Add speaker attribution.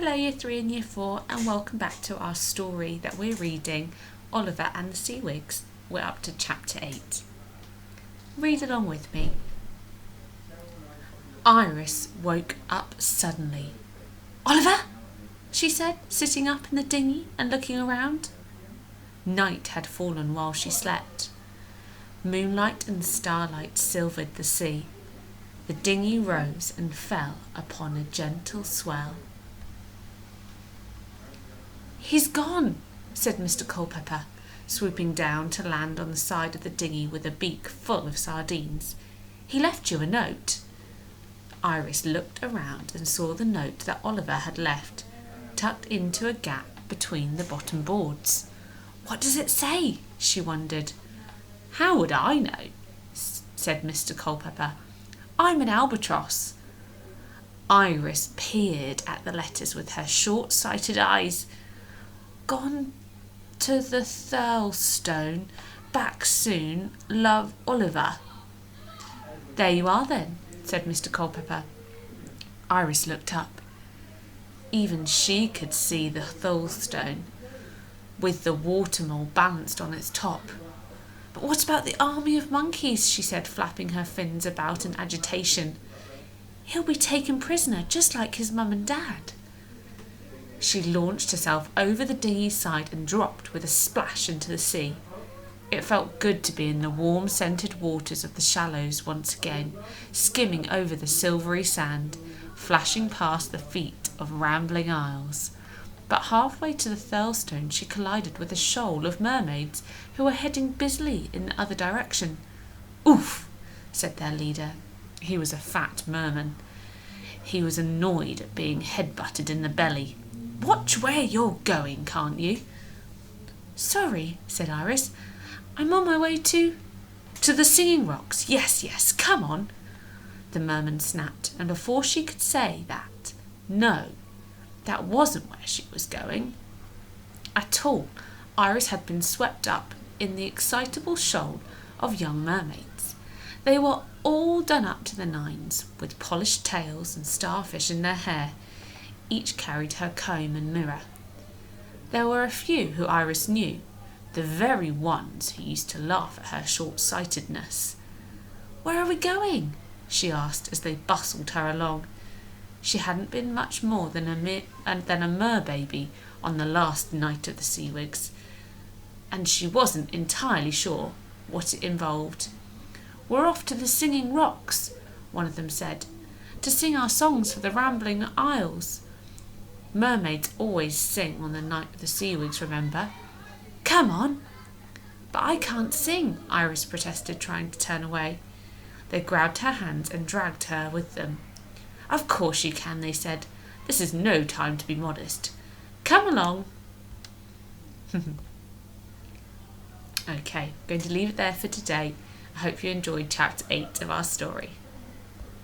Speaker 1: Hello Year 3 and Year 4 and welcome back to our story that we're reading, Oliver and the Seawigs. We're up to chapter 8. Read along with me. Iris woke up suddenly. "Oliver?" she said, sitting up in the dinghy and looking around. Night had fallen while she slept. Moonlight and starlight silvered the sea. The dinghy rose and fell upon a gentle swell. "He's gone," said Mr. Culpepper, swooping down to land on the side of the dinghy with a beak full of sardines. "He left you a note." Iris looked around and saw the note that Oliver had left, tucked into a gap between the bottom boards. "What does it say?" she wondered. "How would I know?" said Mr. Culpepper. "I'm an albatross." Iris peered at the letters with her short-sighted eyes. "Gone to the Thirlstone, back soon, love, Oliver." "There you are then," said Mr. Culpepper. Iris looked up. Even she could see the Thirlstone, with the watermole balanced on its top. "But what about the army of monkeys?" she said, flapping her fins about in agitation. "He'll be taken prisoner, just like his mum and dad." She launched herself over the dinghy's side and dropped with a splash into the sea. It felt good to be in the warm, scented waters of the shallows once again, skimming over the silvery sand, flashing past the feet of rambling isles. But halfway to the Thirlstone she collided with a shoal of mermaids who were heading busily in the other direction. "Oof!" said their leader. He was a fat merman. He was annoyed at being head-butted in the belly. "Watch where you're going, can't you?" "Sorry," said Iris. "I'm on my way to the Singing Rocks. Yes, come on." The merman snapped, and before she could say that, no, that wasn't where she was going at all, Iris had been swept up in the excitable shoal of young mermaids. They were all done up to the nines, with polished tails and starfish in their hair. Each carried her comb and mirror. There were a few who Iris knew, the very ones who used to laugh at her short-sightedness. "Where are we going?" she asked as they bustled her along. She hadn't been much more than a mer-baby on the last night of the Seawigs, and she wasn't entirely sure what it involved. "We're off to the Singing Rocks," one of them said, "to sing our songs for the rambling isles. Mermaids always sing on the night of the Seawigs, remember." "Come on." "But I can't sing," Iris protested, trying to turn away. They grabbed her hands and dragged her with them. "Of course you can," they said. "This is no time to be modest. Come along." Okay, I'm going to leave it there for today. I hope you enjoyed chapter 8 of our story.